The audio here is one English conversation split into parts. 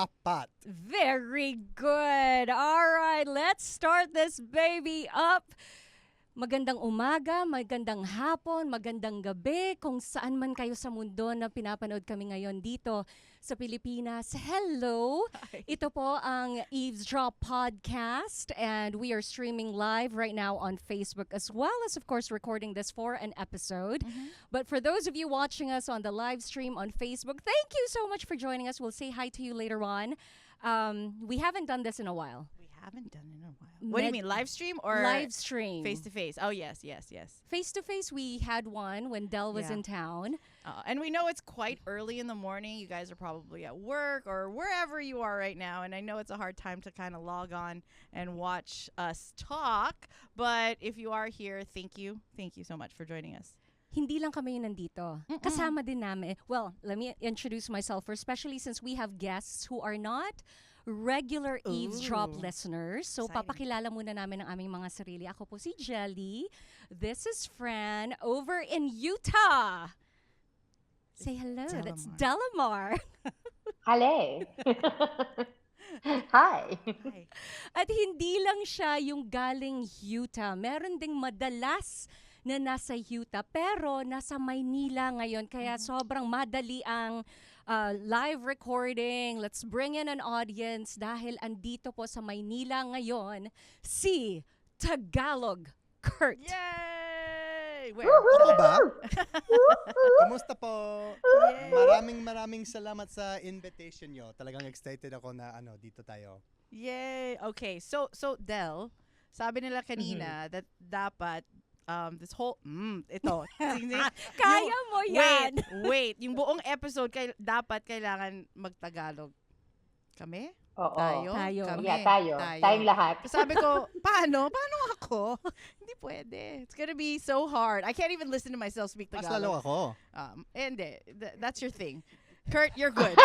apat. Very good. All right, let's start this baby up. Magandang umaga, magandang hapon, magandang gabi kung saan man kayo sa mundo na pinapanood kami ngayon dito sa Pilipinas. Hello! Ito po ang Eavesdrop Podcast and we are streaming live right now on Facebook as well as of course recording this for an episode. But for those of you watching us on the live stream on Facebook, thank you so much for joining us. We'll say hi to you later on. We haven't done this in a while. Haven't done it in a while. What do you mean, live stream or live stream? Face to face. Oh, yes. Face to face, we had one when Del was in town. And we know it's quite early in the morning. You guys are probably at work or wherever you are right now. And I know it's a hard time to kind of log on and watch us talk. But if you are here, thank you. Thank you so much for joining us. Hindi lang kami yung nandito. Kasama din namin. Well, let me introduce myself first, especially since we have guests who are not regular Eavesdrop listeners. So, Exciting. papakilala muna namin ang aming mga sarili. Ako po si Jelly. This is Fran over in Utah. Say hello. That's Delamar. Hello. Hi. Hi. At hindi lang siya yung galing Utah. Meron ding madalas na nasa Utah pero nasa Maynila ngayon. Kaya sobrang madali ang live recording. Let's bring in an audience dahil andito po sa Maynila ngayon si Tagalog Kurt. Yay! Where? Ako ba? Kumusta po? Yay! Maraming salamat sa invitation nyo. Talagang excited ako na dito tayo. Yay! Okay, so Del, sabi nila kanina that dapat this whole ito Kaya mo yan. Wait, yung buong episode dapat kailangan magtagalog. Kami? Oo. Tayo? Tayo. Kami? Yeah, tayo. Tayong lahat. Sabi ko, paano ako? Hindi pwede. It's gonna be so hard. I can't even listen to myself speak Mas Tagalog. lalo ako. Hindi. That's your thing. Kurt, you're good.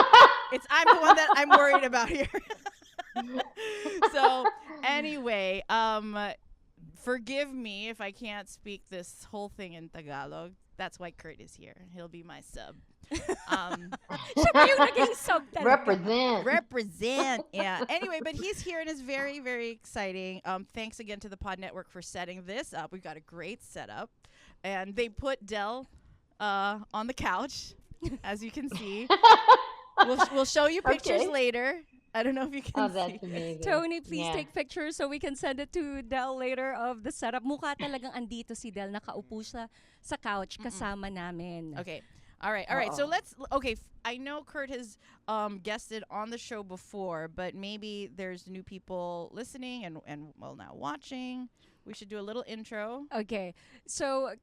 I'm the one that I'm worried about here. So, anyway, forgive me if I can't speak this whole thing in Tagalog. That's why Kurt is here. He'll be my sub. Siya ba yung naging sub talaga? Represent. Yeah. Anyway, but he's here and it's very, very exciting. Thanks again to the Pod Network for setting this up. We've got a great setup. And they put Del on the couch, as you can see. We'll show you pictures later. I don't know if you can Oh, that's see. amazing. Tony, please Yeah. take pictures so we can send it to Del later of the setup. Mukha talagang andito si Del. Nakaupo siya sa couch kasama namin. Okay. All right. So I know Kurt has guested on the show before, but maybe there's new people listening and well, now watching. We should do a little intro. Okay, so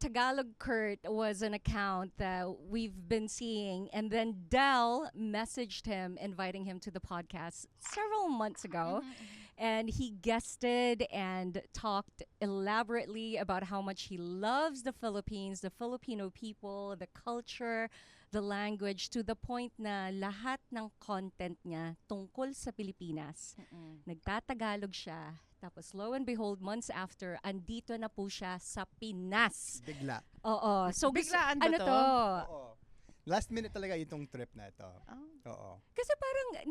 Tagalog Kurt was an account that we've been seeing, and then Del messaged him, inviting him to the podcast several months ago, and he guested and talked elaborately about how much he loves the Philippines, the Filipino people, the culture, the language, to the point na lahat ng content niya tungkol sa Pilipinas, nagtatagalog siya. Tapos, lo and behold, months after, andito na po siya sa Pinas. Bigla. Oo. So, Biglaan ba ano to? to? Oo. Last minute talaga itong trip na ito. Oh. Oo. Kasi parang,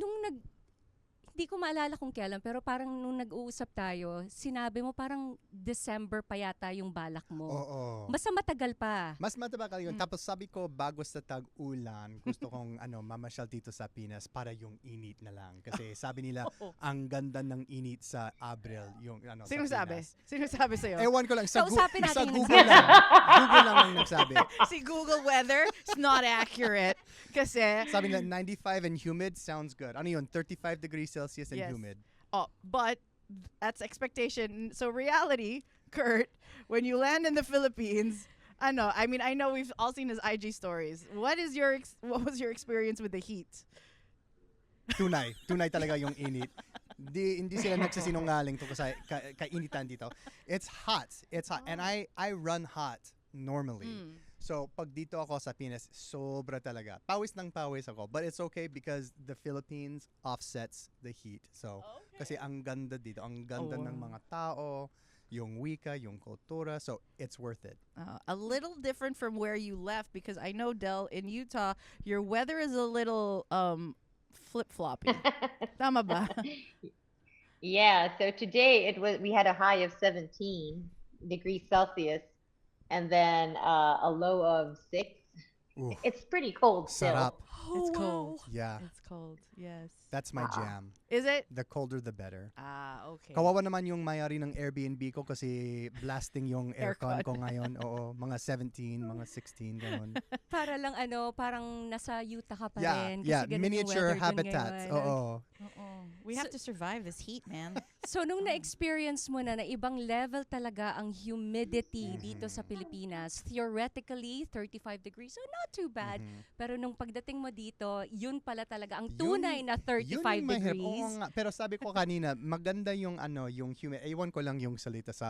hindi ko maalala kung kailan, pero parang nung nag-uusap tayo, sinabi mo parang December pa yata yung balak mo. Oo. Basta matagal pa. Mas matabakal yun. Tapos sabi ko, bago sa tag-ulan, gusto kong mamasyal dito sa Pinas para yung init na lang. Kasi sabi nila, ang ganda ng init sa Abril. Yung, Sino sa sabi? Pinas. Sino sabi sa'yo? Ewan ko lang. Kausapin natin sa yung Google lang. Google lang ang nagsabi. Si Google weather, it's not accurate. Kasi, Sabi nila, 95 and humid sounds good. Ano yun? 35 degrees Celsius and Yes. humid. but that's expectation. So reality, Kurt, when you land in the Philippines, I know we've all seen his IG stories. What was your experience with the heat? Tunay talaga yung init. Hindi sila nagsasinungaling tungkol sa kainitan dito. It's hot. And I run hot normally. So, pag dito ako sa Pinas, sobra talaga. Pawis ng pawis ako. But it's okay because the Philippines offsets the heat. So, kasi ang ganda dito. Ang ganda ng mga tao, yung wika, yung kultura. So, it's worth it. A little different from where you left because I know, Del, in Utah, your weather is a little flip-flopping. Tama ba? Yeah, so today we had a high of 17 degrees Celsius and then a low of 6. Ooh, It's pretty cold sarap. still. It's cold. Yeah, It's cold. Yes. that's my Ah. jam. Is it? The colder, the better. Okay. Kawawa naman yung may-ari ng Airbnb ko kasi blasting yung aircon ko ngayon. Oo, mga 17, mga 16, ganun. Para lang parang nasa Utah ka pa Yeah, rin. Kasi yeah, ganun yung miniature weather dun habitats. ngayon. Oo. We have to survive this heat, man. So, nung na-experience mo na ibang level talaga ang humidity dito sa Mhm. Pilipinas, theoretically, 35 degrees, so not too bad. Mhm. Pero nung pagdating mo dito, yun pala talaga ang Yun- tunay na 35 Yun yung mahirap. degrees. Oo nga. Pero sabi ko kanina, maganda yung yung humid. Ewan ko lang yung salita sa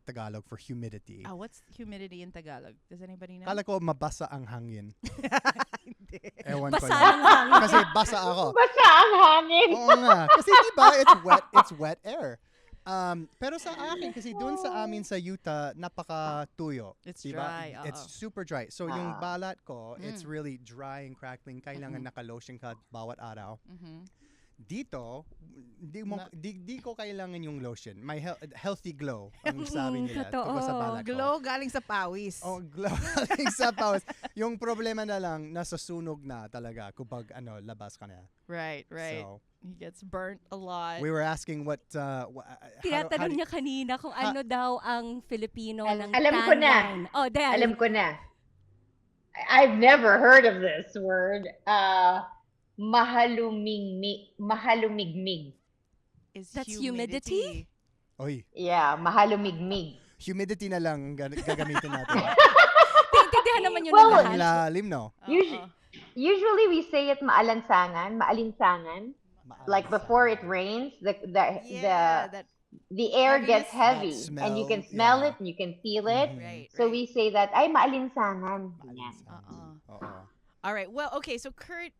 Tagalog for humidity. What's humidity in Tagalog? Does anybody know? Kala ko mabasa ang hangin. Hindi. Ewan ko Basa lang. ng hangin. Kasi basa ako. Basta ang hangin. Oo nga. Kasi diba, it's wet air. Pero sa akin, kasi doon sa amin sa Utah, napaka-tuyo. It's diba? dry, It's oo. super dry. So yung Ah. balat ko, it's really dry and crackling. Kailangan naka-lotion ka bawat araw. Mhm. Dito, di ko kailangan yung lotion. My healthy glow, ang sabi nila. Totoo. Tungkol sa balat ko. Glow galing sa pawis. Oh, glow. sa pawis. Yung problema na lang, nasa sunog na talaga kapag labas ka na. Right. So, He gets burnt a lot. we were asking what, Tinatanong niya kanina kung ano daw ang Filipino ng Alam ko tan na. line. Oh, Del. Alam ko na. I've never heard of this word. Mahalumigmig. Is That's humidity? Oy, Yeah, mahalumigmig. humidity na lang gagamitin natin. Tintindihan naman yun Well, ng Ang lahat. lalim, no? Usually we say it maalinsangan. Like before it rains, Yeah, that the air gets heaviness. heavy That and you can smell, smell yeah. it and you can feel it. Mhm. right. So we say that ay maalinsangan. Ganyan. Oo. All right. Well, okay. So Kurt,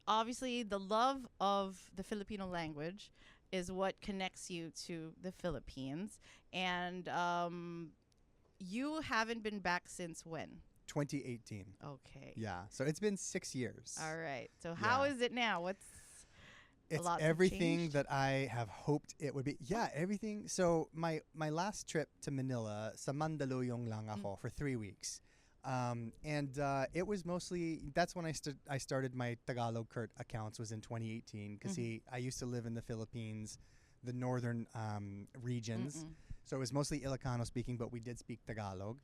obviously the love of the Filipino language is what connects you to the Philippines, and you haven't been back since when? 2018. Okay. Yeah. So it's been 6 years. All right. So how Yeah. is it now? It's lot have everything changed? that I have hoped it would be. Yeah, everything. So my last trip to Manila, sa Mandaluyong lang ako for 3 weeks. And it was mostly, that's when I started my Tagalog Kurt accounts was in 2018 because I used to live in the Philippines, the northern regions. So it was mostly Ilocano speaking, but we did speak Tagalog.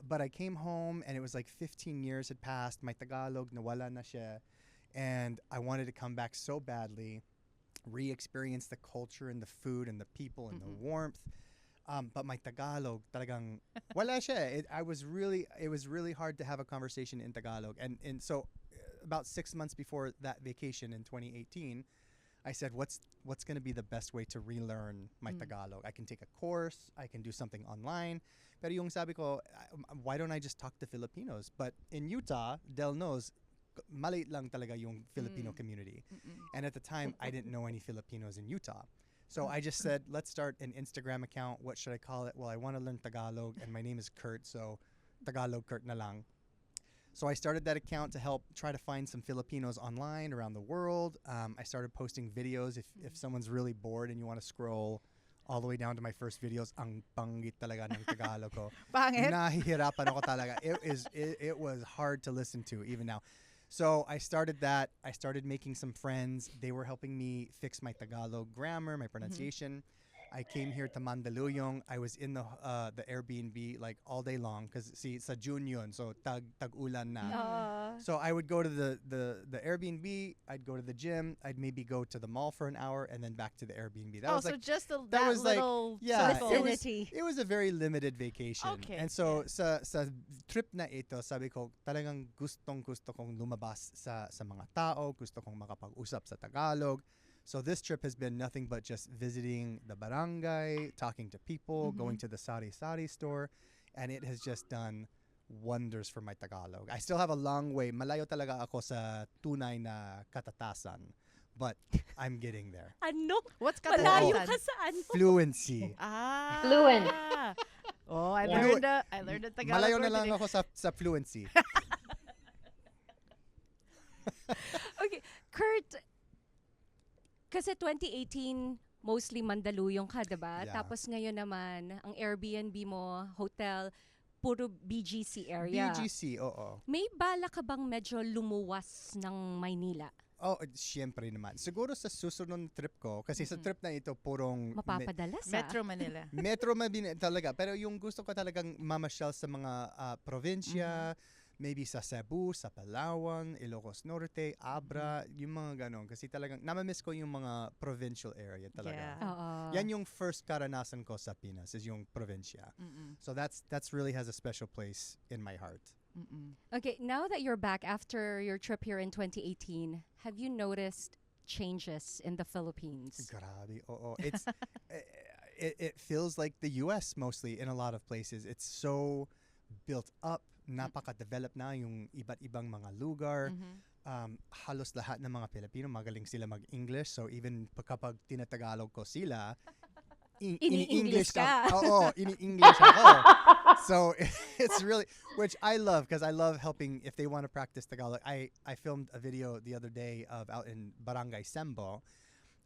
But I came home and it was like 15 years had passed. My Tagalog nawala na siya. And I wanted to come back so badly, re-experience the culture and the food and the people and the warmth. But my Tagalog talagang wala siya. It was really hard to have a conversation in Tagalog. And so about 6 months before that vacation in 2018, I said, what's going to be the best way to relearn my Tagalog? I can take a course, I can do something online. Pero yung sabi ko, why don't I just talk to Filipinos? But in Utah, Del knows, maliit lang talaga yung Filipino community. And at the time, I didn't know any Filipinos in Utah. So I just said, let's start an Instagram account. What should I call it? Well, I want to learn Tagalog, and my name is Kurt, so Tagalog Kurt na lang. So I started that account to help try to find some Filipinos online around the world. I started posting videos. If someone's really bored and you want to scroll all the way down to my first videos, ang panggit talaga ng Tagalog ko. Pangit? Nahihirapan ako talaga. It was hard to listen to even now. So I started that. I started making some friends. They were helping me fix my Tagalog grammar, my pronunciation. I came here to Mandaluyong. I was in the Airbnb like all day long because see sa June yun, so tag-ulan na. So I would go to the Airbnb. I'd go to the gym. I'd maybe go to the mall for an hour and then back to the Airbnb. That was so like just that was like little yeah, circle. Vicinity. it was a very limited vacation. Okay, And so sa trip na ito, sabi ko talagang gusto kong lumabas sa mga tao, gusto kong makapag-usap sa Tagalog. So this trip has been nothing but just visiting the barangay, talking to people, going to the sari-sari store, and it has just done wonders for my Tagalog. I still have a long way. Malayo talaga ako sa tunay na katatasan, but I'm getting there. Ano? What's Malayo katatasan? ka sa ano? Fluency. Fluent. Oh, I Yeah. learned a Tagalog Malayo word na lang today. ako sa fluency. Okay. Kurt, kasi 2018, mostly Mandaluyong ka, diba? Yeah. Tapos ngayon naman, ang Airbnb mo, hotel, puro BGC area. BGC, oo. May bala ka bang medyo lumuwas ng Maynila? Oh, siyempre naman. Siguro sa susunod na trip ko, kasi sa trip na ito, purong Mapapadalas Metro Manila. Metro Manila talaga. Pero yung gusto ko talagang mamasyal sa mga probinsya, maybe sa Cebu, sa Palawan, Ilocos Norte, Abra, yung mga ganon. Kasi talagang namamiss ko yung mga provincial area talaga. Yeah. Oo. Yan yung first karanasan ko sa Pinas, is yung probinsya. So that's really has a special place in my heart. Okay, now that you're back after your trip here in 2018, have you noticed changes in the Philippines? Grabe, oo. It's it feels like the US mostly in a lot of places. It's so built up, napaka-develop na yung iba't ibang mga lugar. Halos lahat ng mga Pilipino magaling sila mag-English. So even kapag tinatagalog ko sila, Ini-English ka. Oo, ini-English ako. So it's really, which I love because I love helping if they want to practice Tagalog. I filmed a video the other day of out in Barangay Sembo,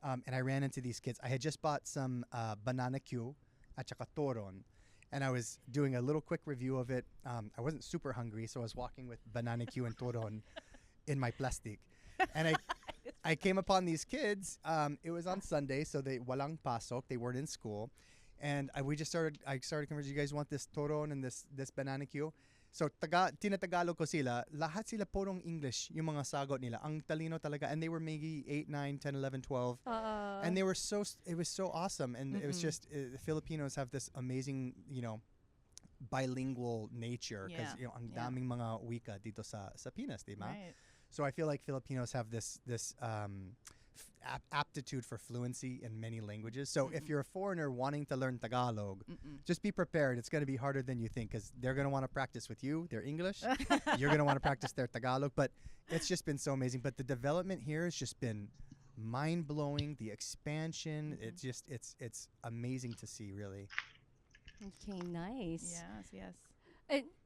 and I ran into these kids. I had just bought some banana Q at saka toron, and I was doing a little quick review of it. I wasn't super hungry, so I was walking with banana Q and toron in my plastic, and I came upon these kids. It was on Sunday, so they walang pasok. They weren't in school, and I started conversing. You guys want this toron and this banana Q? So tinatagalog ko sila. Lahat sila purong English yung mga sagot nila. Ang talino talaga, and they were maybe 8, 9, 10, 11, 12, and they were it was so awesome. And it was just the Filipinos have this amazing, bilingual nature because ang daming mga wika dito sa Pinas, di ba? Right. So I feel like Filipinos have this aptitude for fluency in many languages. So if you're a foreigner wanting to learn Tagalog, just be prepared. It's going to be harder than you think because they're going to want to practice with you, their English. You're going to want to practice their Tagalog. But it's just been so amazing. But the development here has just been mind-blowing. The expansion, it's amazing to see, really. Okay, nice. Yes.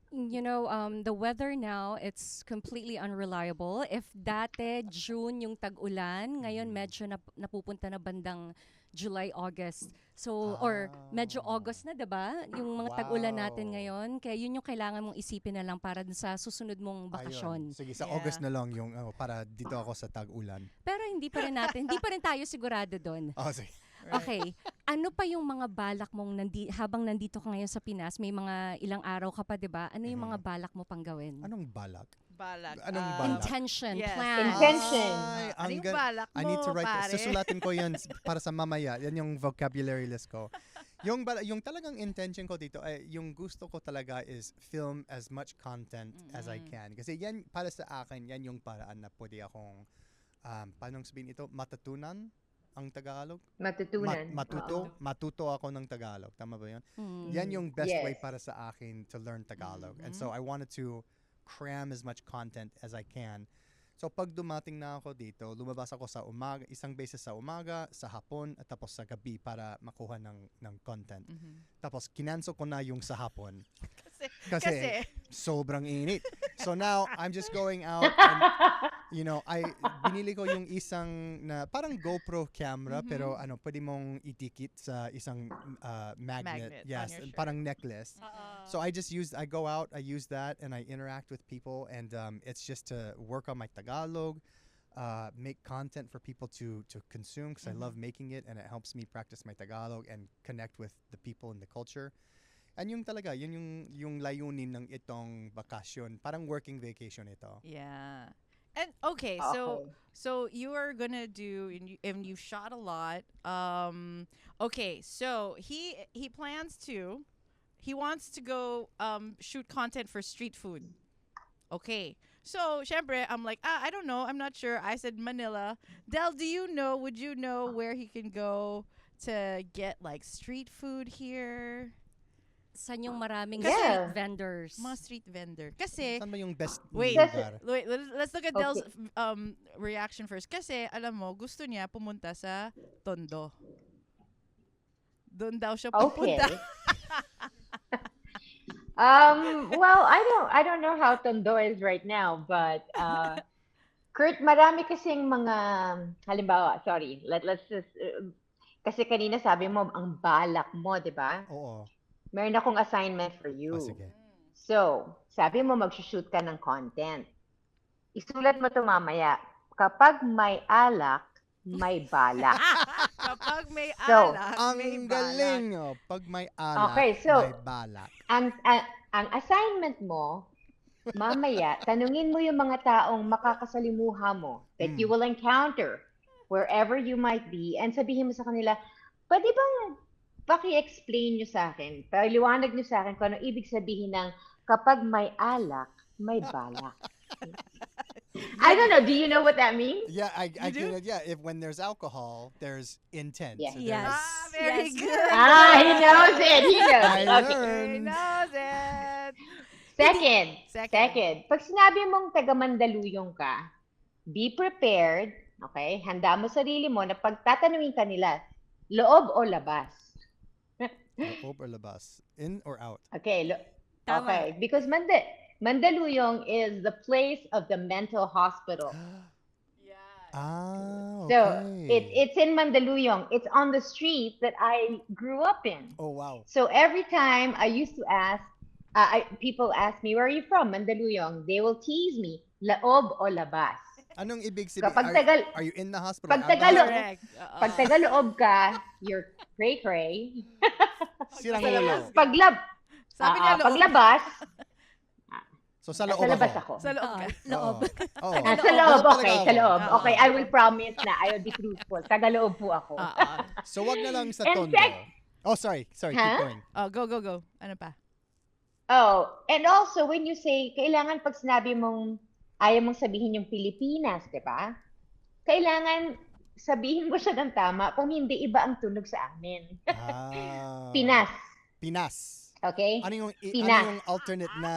The weather now, it's completely unreliable. If dati June yung tag-ulan, ngayon medyo napupunta na bandang July, August. So, or medyo August na, diba? Yung mga tag-ulan natin ngayon. Kaya yun yung kailangan mong isipin na lang para dun sa susunod mong bakasyon. Ayun. Sige, sa August na lang yung para dito ako sa tag-ulan. Pero hindi pa rin tayo sigurado dun. Oh, sige. Okay. Ano pa yung mga balak mong habang nandito ka ngayon sa Pinas, may mga ilang araw ka pa, 'di ba? Ano yung mga balak mo pang gawin? Anong balak? Anong balak? Intention, Yes. plan. Intention. Ay, Ano yung balak mo, I need to write pare? susulatin ko yan para sa mamaya. Yan yung vocabulary list ko. Yung talagang intention ko dito, ay yung gusto ko talaga is film as much content as I can. Kasi yan, para sa akin, yan yung paraan na pwede akong, paano sabihin ito, matutunan ang Tagalog? Matutunan. Matuto ako ng Tagalog. Tama ba yun? Yan yung best way Yes. para sa akin to learn Tagalog. And so I wanted to cram as much content as I can. So pag dumating na ako dito, lumabas ako sa umaga, isang beses sa umaga, sa hapon, at tapos sa gabi para makuha ng content. Tapos kinansel ko na yung sa hapon. Kasi sobrang init. So now, I'm just going out and, binili ko yung isang na parang GoPro camera, pero pwede mong itikit sa isang magnet. Magnet on Yes, your shirt. parang necklace. So I go out, I use that, and I interact with people, and it's just to work on my Tagalog, make content for people to consume, because I love making it, and it helps me practice my Tagalog and connect with the people and the culture. And yung talaga, yun yung layunin ng itong bakasyon. Parang working vacation ito. Yeah. And okay, so you are gonna do, and you shot a lot. Okay, so he wants to go shoot content for street food. Okay, so syempre, I'm like, I don't know, I'm not sure. I said Manila. Del, would you know where he can go to get like street food here? Saan yung maraming Yeah. street vendors? Mga street vendor. Kasi, Saan ba yung best Wait. lugar? let's look at Okay. Del's reaction first. Kasi, alam mo, gusto niya pumunta sa Tondo. Doon daw siya Okay. pupunta. Well, I don't know how Tondo is right now, but Kurt, marami kasing mga, halimbawa, sorry, let's just, kasi kanina sabi mo, ang balak mo, di ba? Oo. Meron akong assignment for you. Sige. So, sabi mo mag-shoot ka ng content. Isulat mo to mamaya. Kapag may alak, may balak. Kapag may So, alak, Ang may galing. Oh. Pag may alak, Okay, so- may balak. Ang assignment mo, mamaya, tanungin mo yung mga taong makakasalimuha mo that you will encounter wherever you might be and sabihin mo sa kanila, pwede bang paki-explain nyo sa akin, paliwanag nyo sa akin kung ano ibig sabihin ng kapag may alak, may balak. I don't know, do you know what that means? Yeah, I do? can. Yeah, if when there's alcohol, there's intent. Yeah. So Yes. there's- Ah, very Yes. good. He knows it. He knows I it. Okay. He learned. knows it. Second, pag sinabi mong taga Mandaluyong ka, be prepared, okay? Handa mo sarili mo na pag tatanungin ka nila, loob o labas? Loob or labas? In or out? Okay, Tama. okay. Because Mandaluyong is the place of the mental hospital. Ah, okay. So it's in Mandaluyong. It's on the street that I grew up in. Oh, wow. So every time I used to ask, people ask me, where are you from? Mandaluyong. They will tease me, laob o labas. Anong ibig sabihin? Kapag tagal- Are you in the hospital? Pag out the Tagalog- hospital? Correct. Oo. Pag tagaloob ka, you're cray-cray. Silang Sa ulo. labas. Sabi niya loob. Paglabas, So sa loob sa labas ako. ako. Sa loob ka. Loob. Oo. Sa loob, Loob okay, talaga sa ako. loob. Oo. Okay, I will promise na I will be truthful. Tagaloob po ako. Oo. So wag na lang sa And tondo. Oh, sorry. Keep Huh? going. Oh, go. Ano pa? Oh, and also when you say, kailangan pag sinabi mong ayaw mong sabihin yung Pilipinas, di ba? Kailangan sabihin mo siya ng tama kung hindi iba ang tunog sa amin. Ah. Pinas, Pinas. okay? Ano yung, Pinas. ano yung alternate na...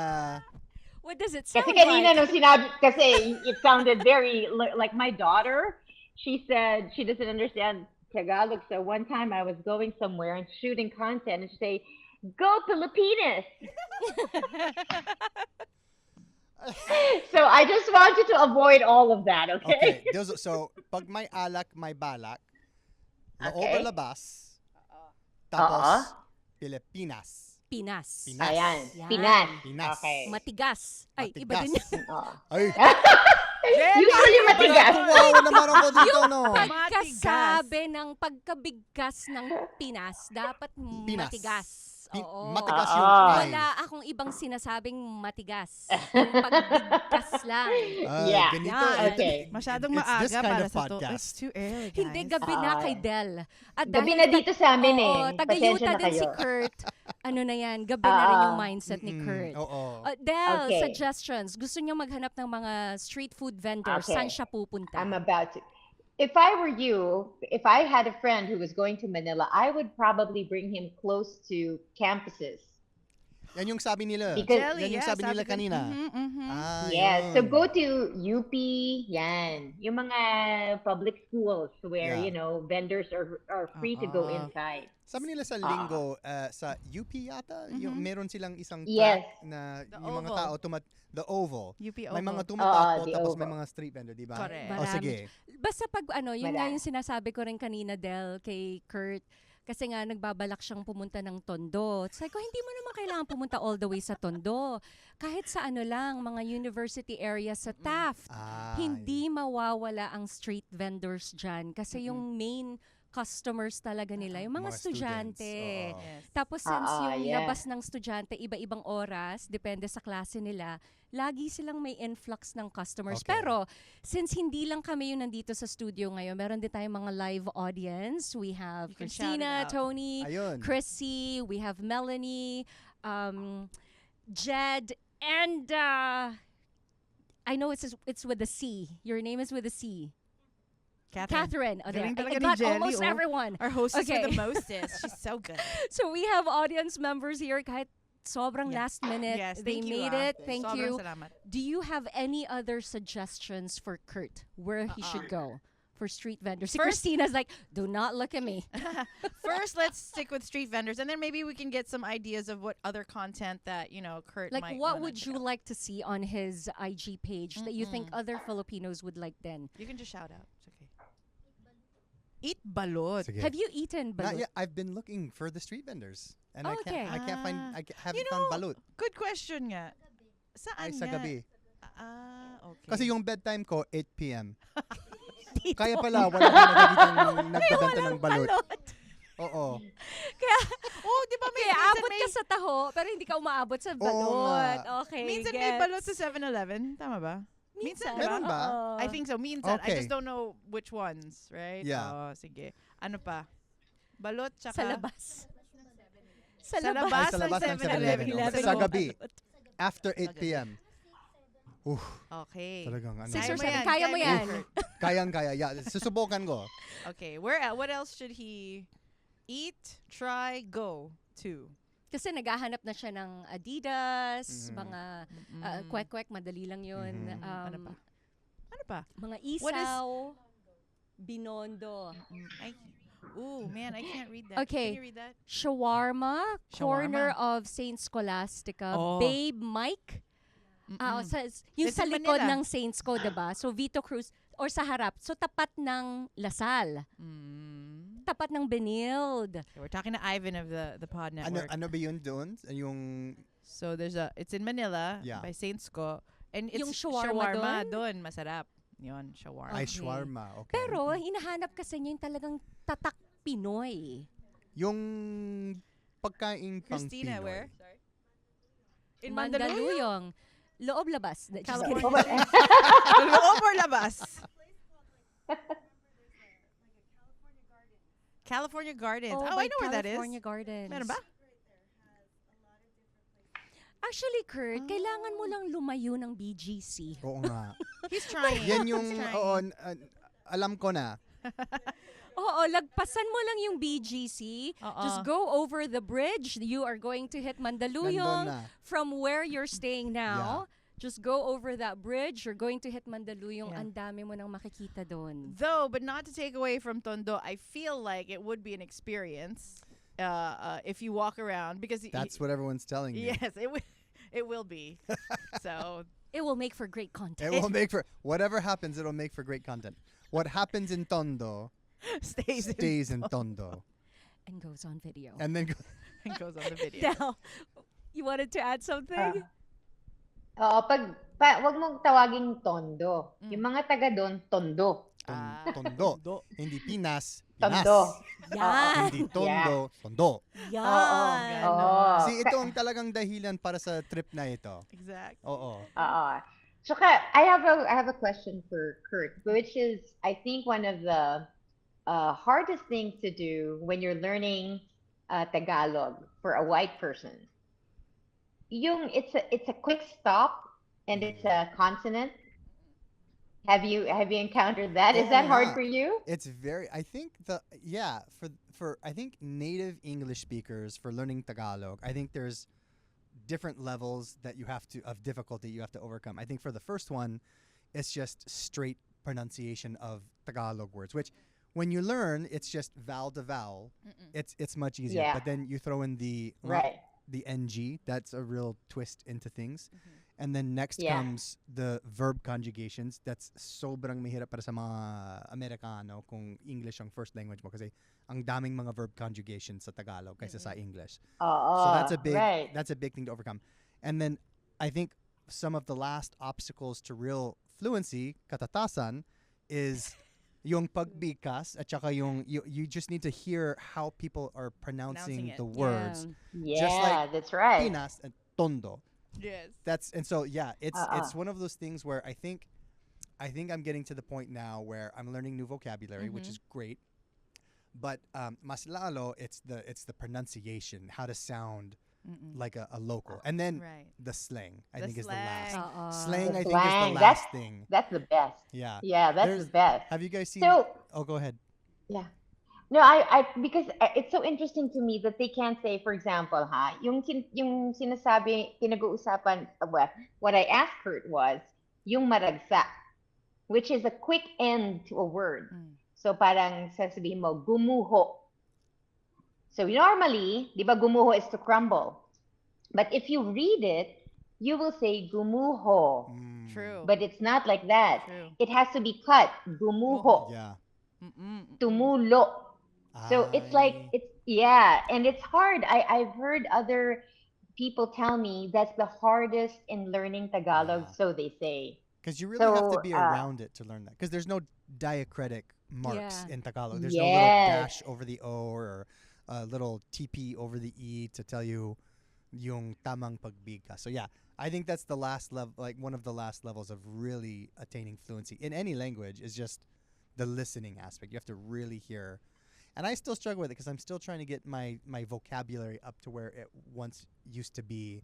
What does it sound Kasi kanina like? nung sinabi, kasi it sounded very, like my daughter, she said she doesn't understand Tagalog. So one time I was going somewhere and shooting content and she say, go Pilipinas. So I just want you to avoid all of that, okay? Okay. So, pag may alak, may balak. Loob Okay. or labas. Tapos, Oo. Pilipinas. Pinas. Pinas. Ayan, Yan. Pinas. Pinas. Okay. Matigas. Ay, iba Matigas. din yan. Oo. Ay, Usually matigas. wow naman ako dito, no? Pagkasabi ng pagkabigkas ng Pinas, dapat Pinas. matigas. Oo. Matigas Oo. yung ay. Wala akong ibang sinasabing matigas. Yung pagbigkas lang. Ah, Yeah. ganito. Yan. Okay. Masyadong It's this maaga kind para of sa to. podcast. It's too early, guys. Hindi, gabi na kay Del. At Gabi dahil na dito sa amin eh. Oo, Pasensya taga-Utah na din si kayo. Kurt. Ano na yan, gabi na rin yung mindset ni Mm-mm. Kurt. Oo. Del, Okay. suggestions. Gusto niyo maghanap ng mga street food vendors. Okay. Saan siya pupunta? I'm about to. If I were you, if I had a friend who was going to Manila, I would probably bring him close to campuses. Yan yung sabi nila. Because- Jelly, Yan yung yeah, sabi nila ko- kanina. Mhm. Ah, Yes. yun. So go to UP, yan. Yung mga public schools where, Yeah. you know, vendors are free to go inside. Sabi nila sa linggo, sa UP yata, yung, meron silang isang Yes. track na The yung mga Oval. tao the Oval. UP May mga Oval. tumatakbo the tapos may Oval. mga street vendor, di ba? Correct. O sige. Basta pag yun nga Marami. yung sinasabi ko rin kanina, Del, kay Kurt, kasi nga nagbabalak siyang pumunta ng Tondo. Sabi ko, hindi mo naman kailangan pumunta all the way sa Tondo. Kahit sa lang, mga university area sa Taft. Ah, Hindi mawawala ang street vendors dyan. Kasi yung main customers talaga nila, yung mga, Mga students, estudyante. oo. Yes. Tapos since yung yeah. labas ng estudyante, iba-ibang oras, depende sa klase nila, lagi silang may influx ng customers. Okay. Pero since hindi lang kami yung nandito sa studio ngayon, meron din tayong mga live audience. We have You can shout it Christina, out. Tony, Ayun. Chrissy, we have Melanie, Jed, and I know it's with a C. Your name is with a C. Catherine. Oh, there. Galing I talaga ni got Jelly, almost oh. everyone. Our hostess Okay. with the mostest. She's so good. So we have audience members here kahit sobrang Yeah. last minute. Yes, They thank you, made it. Thank Sobrang you. salamat. Do you have any other suggestions for Kurt where he should go for street vendors. Si First- Christina's like, do not look at me. First, let's stick with street vendors, and then maybe we can get some ideas of what other content that Kurt Like, might what wanna would check you out. like to see on his IG page that you think other Filipinos would like then? You can just shout out. It's okay. Eat balot. Sige. Have you eaten Not balut? yet. I've been looking for the street vendors. And Okay. I can't find, haven't You found know, balut. Good question nga. Saan Ay, sa nga? gabi. Okay. Kasi yung bedtime ko, 8 p.m. Kaya pala, wala kang nakikitang nagbebenta ng balut. Oo. Oh, di ba may Kaya minsan abot may, ka sa taho, pero hindi ka umaabot sa Oo balot. nga. Okay, minsan may balot sa gets. 7-Eleven. Tama ba? Minsan, di Meron ba? Oo. I think so. Minsan. I Okay. just don't know which ones, right? Yeah. Oh, sige. Ano pa? Balot tsaka... Sa labas. Sa Sa labas. labas Ay, sa labas ng 7-Eleven. 7-Eleven. Sa gabi. After 8 p.m. Okay. Talagang ano. Six or Kaya mo seven. yan, Kaya mo kaya yan. mo yan. Kayang-kaya. Yeah, susubukan ko. Okay. What else should he eat, try, go to? Kasi naghahanap na siya ng Adidas, Mhm. mga kwek-kwek, madali lang yun. Mhm. Ano pa? Ano pa? Mga What is- isaw, binondo, Man, I can't read that. Okay. Can you read that? shawarma, corner Shawarma. of Saint Scholastica, Oh. Babe Mike. Mm-mm. Yung It's sa in likod Manila. ng Saints ko, diba? So, Vito Cruz, or sa harap. So, tapat ng Lasal. Mm. Tapat ng Benild. Okay, we're talking to Ivan of the Pod Network. Ano ba yun doon? Yung... So it's in Manila Yeah. by Saints Co. And it's Yung shawarma doon, masarap. Yun, shawarma. Ay, Okay. shawarma. Okay. Pero, hinahanap kasi niya yung talagang tatak Pinoy. Yung pagkain pang Christina, Pinoy. where? Sorry. In Mandaluyong? Mandaluyong. Loob-labas. Just California. kidding. Loob or labas? California Gardens. Oh, by I know where that is. California Gardens. Meron ba? Actually, Kurt, kailangan mo lang lumayo ng BGC. Oo nga. He's trying. Yan yung, He's trying. oo, alam ko na. Oo, lagpasan mo lang yung BGC. Oo. Just go over the bridge. You are going to hit Nandun Mandaluyong. na. From where you're staying now, just go over that bridge. You're going to hit Mandaluyong. Yeah. Ang dami mo nang makikita doon. Though, but not to take away from Tondo, I feel like it would be an experience if you walk around because That's what everyone's telling me. yes, it will be. So It will make for great content. It will make for, whatever happens, it'll make for great content. What happens in Tondo stays in Tondo. And goes on video. And then, and goes on the video. Now, you wanted to add something? Oo, wag mong tawaging tondo. Yung mga taga doon, tondo. Tondo. Hindi Pinas. Pinas. Tondo. Yan. Hindi Tondo. Tondo. Yan. Oo. See, ito ang talagang dahilan para sa trip na ito. Exactly. Oo. Oo. Tsaka, I have a question for Kurt, which is, I think, one of the hardest things to do when you're learning Tagalog for a white person. It's a quick stop and it's a consonant. Have you encountered that? Is that hard for you? It's very, I think for I think native English speakers for learning Tagalog, I think there's different levels of difficulty you have to overcome. I think for the first one, it's just straight pronunciation of Tagalog words, which when you learn, it's just vowel to vowel. It's much easier. Yeah. But then you throw in the NG, that's a real twist into things. And then next comes the verb conjugations. That's sobrang mahirap para sa mga Amerikano kung English ang first language mo kasi ang daming mga verb conjugations sa Tagalog kaysa sa English. So that's a big thing to overcome. And then I think some of the last obstacles to real fluency, katatasan, is yung pagbikas at saka yung you just need to hear how people are pronouncing it. the words. Yeah, Just like that's right. Pinas and Tondo. Yes. It's one of those things where I think I'm getting to the point now where I'm learning new vocabulary, which is great. But mas lalo, it's the pronunciation, how to sound like a local, and then the slang. I think is the last. Slang, The I think, is slang, the last thing. That's the best. Yeah. Yeah, that's There's- the best. Have you guys seen? So, Oh, go ahead. yeah. No, I because it's so interesting to me that they can't say, for example, yung sinasabi, pinag-uusapan, what I asked Kurt was, yung maragsa. which is a quick end to a word. Mm. So parang sasabihin mo, gumuho. So normally, di ba gumuho is to crumble. But if you read it, you will say gumuho. True. But it's not like that. True. It has to be cut. Gumuho. Yeah. Tumulo. So it's like, Ay. and it's hard. I've heard other people tell me that's the hardest in learning Tagalog, Yeah. so they say. Because you really have to So, be around it to learn that. Because there's no diacritic marks Yeah. in Tagalog. There's no little Yes. dash over the O or a little TP over the E to tell you yung tamang pagbigka. So yeah, I think that's the last level, like one of the last levels of really attaining fluency in any language is just the listening aspect. You have to really hear. And I still struggle with it because I'm still trying to get my vocabulary up to where it once used to be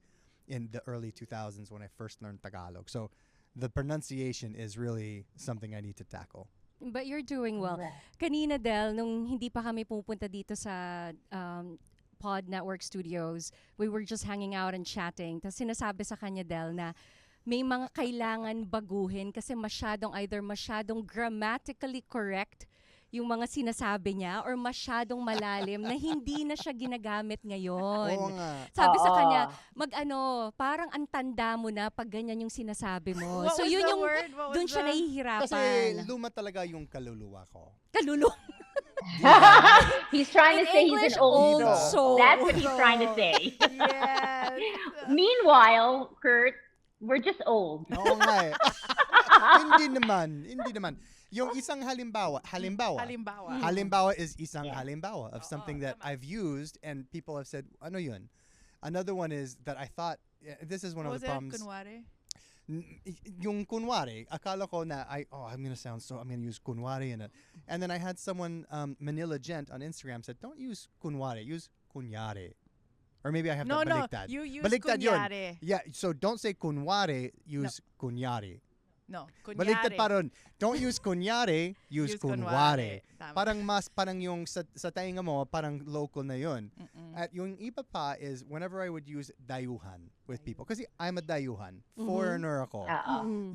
in the early 2000s when I first learned Tagalog. So the pronunciation is really something I need to tackle. But you're doing well. Kanina, Del, nung hindi pa kami pupunta dito sa Pod Network Studios, we were just hanging out and chatting. Tapos sinasabi sa kanya, Del, na may mga kailangan baguhin kasi either masyadong grammatically correct yung mga sinasabi niya or masyadong malalim na hindi na siya ginagamit ngayon. Oo nga. Sabi sa Oo. kanya, parang ang tanda mo na pag ganyan yung sinasabi mo. What so was yun the yung, word? What was dun siya the- nahihirapan. Kasi luma talaga yung kaluluwa ko. Kalulu. He's trying In to say English, he's an old old soul. soul. That's what he's trying to say. Yes. Meanwhile, Kurt, we're just old. Oo nga eh. Hindi naman. Yung isang halimbawa. Halimbawa is isang halimbawa of something that I've used and people have said, ano yun? Another one is that I thought, this is one What of was the it? problems. Kunwari? Yung kunwari, akala ko na I'm gonna use kunwari in it. And then I had someone, Manila Gent on Instagram said, don't use kunwari, use kunyari. Or maybe I have No, that no. baliktad. You use Baliktad yun. kunyari. Yeah, so don't say kunwari, use kunyari. No, Baliktad kunyari. pa ron. Don't use kunyari, use kunwari. Tama. Parang yung sa tainga mo, parang local na yun. At yung iba pa is whenever I would use dayuhan with people. Kasi I'm a dayuhan. Foreigner ako.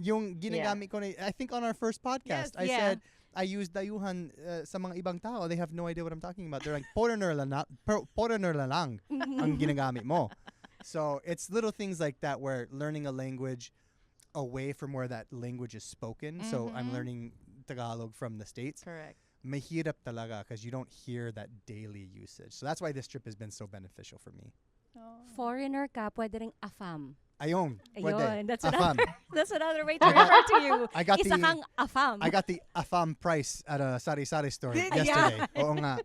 Yung ginagamit ko na, I think on our first podcast, Yes, I yeah. said, I use dayuhan sa mga ibang tao. They have no idea what I'm talking about. They're like, foreigner lang ang ginagamit mo. So it's little things like that where learning a language away from where that language is spoken. So I'm learning Tagalog from the States. Correct. Mahirap talaga because you don't hear that daily usage. So that's why this trip has been so beneficial for me. Foreigner ka, pwede ring afam. Ayun. Ayun, that's Afam. That's another way to refer to you. I got Isa the- kang afam. I got the afam price at a sari-sari store Did ya? yesterday. Oo nga.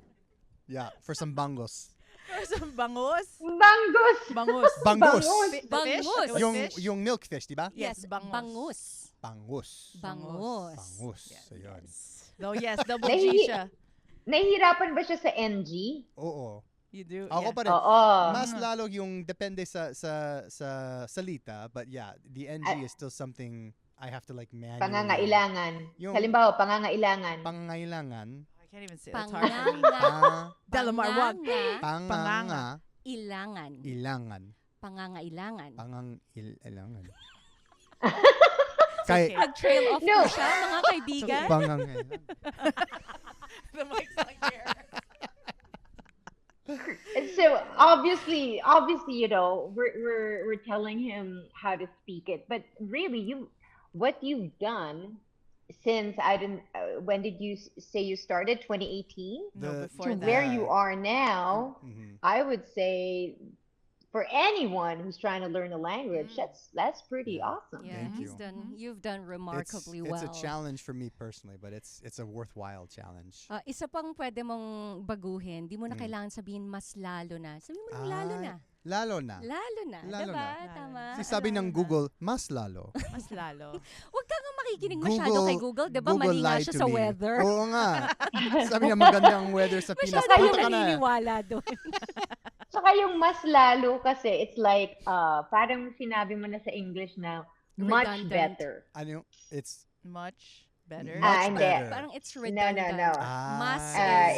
Yeah, for some bangos. Or some bangus. Bangus! Bangus. Bangus. The fish? Bangus. It was Yung fish? yung milk fish, di ba? Yes, bangus. Bangus. Bangus. Bangus. Bangus. Ayun. No, yes, double G Nahi- siya. Nahihirapan ba siya sa NG? Oo. You do. Ako yeah. pa rin. Oo. Mas lalo yung depende sa salita, but yeah, the NG is still something I have to like manually. Pangangailangan. Yung- Halimbawa, pangangailangan. Pangangailangan. I can't even say it. It's hard for me. Panganga. Delamar, wag. Panganga. Ilangan. Ilangan. Pangangailangan. Ilangan. okay. Nag-trail off No. po siya, mga kaibigan. Pangangailangan. The mic's not here. So obviously, we're telling him how to speak it, but really, what you've done since when did you say you started? 2018 No, The- before to that. where you are now. Mhm. I would say for anyone who's trying to learn a language, Mm. that's pretty Yeah. awesome. Yeah, Thank he's you. done. You've done remarkably well. It's a challenge for me personally, but it's a worthwhile challenge. Isa pang pwede mong baguhin, di mo na kailangan sabihin mas lalo na. Sabihin mo ng lalo Ay, na. Lalo na. Lalo na. Lalo diba? na. Tama. Si sabi Lalo ng na. Google, mas lalo. Mas lalo. Huwag ka nga makikinig masyado kay Google. Di ba mali nga lied siya to sa me. weather. Oo nga. Sabi niya maganda ang weather sa Pinas. Masyado yung Punta ka na. naniniwala doon. Saka yung mas lalo kasi, it's like, parang sinabi mo na sa English na, much Redundant. better. Ano? It's Much better. much hindi. better. Parang it's No, redundant. no. Mas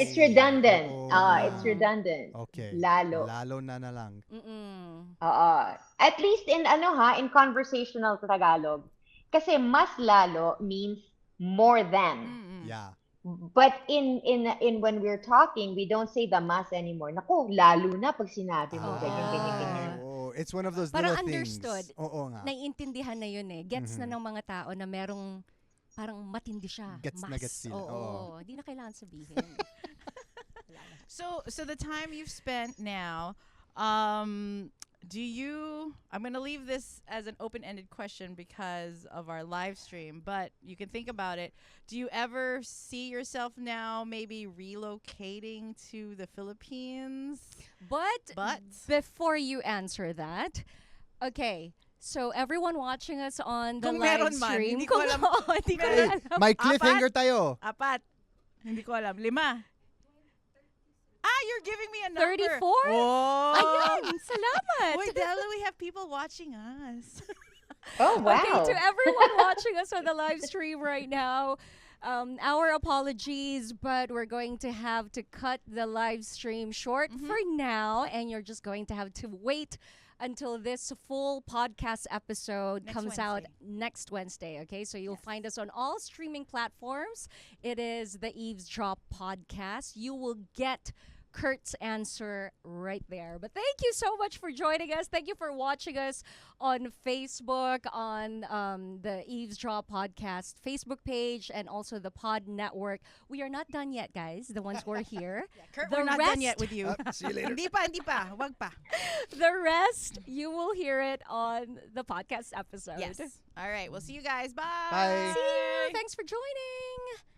It's redundant. Oo. It's redundant. Okay. Lalo. Lalo na lang. Mm-mm. At least in in conversational Tagalog. Kasi mas lalo means more than. Mm-mm. Yeah. But in when we're talking, we don't say the mas anymore. Naku, lalo na pag sinabi mo ganyan, ganyan, ganyan. Oh, it's one of those Parang little things. understood. Oo nga. Naiintindihan na yun eh. Gets na Mhm. ng mga tao na merong parang matindi siya. Gets na Mas. gets nila. Oo. Oo. Hindi na kailangan sabihin. So the time you've spent now, do you? I'm gonna leave this as an open-ended question because of our live stream, but you can think about it. Do you ever see yourself now maybe relocating to the Philippines? But But before you answer that, okay, so everyone watching us on the Kung live meron man, stream, hindi ko kung alam. oo, hindi ko Hey, alam. may cliffhanger tayo. Apat. Hindi ko alam. 5. You're giving me a number. 34? Whoa. Ayan, salamat. Wait, Della, we have people watching us. Oh, wow. Okay, to everyone watching us on the live stream right now, our apologies, but we're going to have to cut the live stream short Mm-hmm. for now, and you're just going to have to wait until this full podcast episode Next comes out Wednesday. next Wednesday. Okay, so you'll find us on all streaming platforms. It is the Eavesdrop podcast. You will get Kurt's answer right there. But thank you so much for joining us. Thank you for watching us on Facebook, on the Eavesdrop Podcast Facebook page, and also the Pod Network. We are not done yet, guys, the ones who are here. Kurt, The we're not done rest- yet with you. See you later. Hindi pa. Wag pa. The rest, you will hear it on the podcast episode. Yes. All right. We'll see you guys. Bye. Bye. See you. Thanks for joining.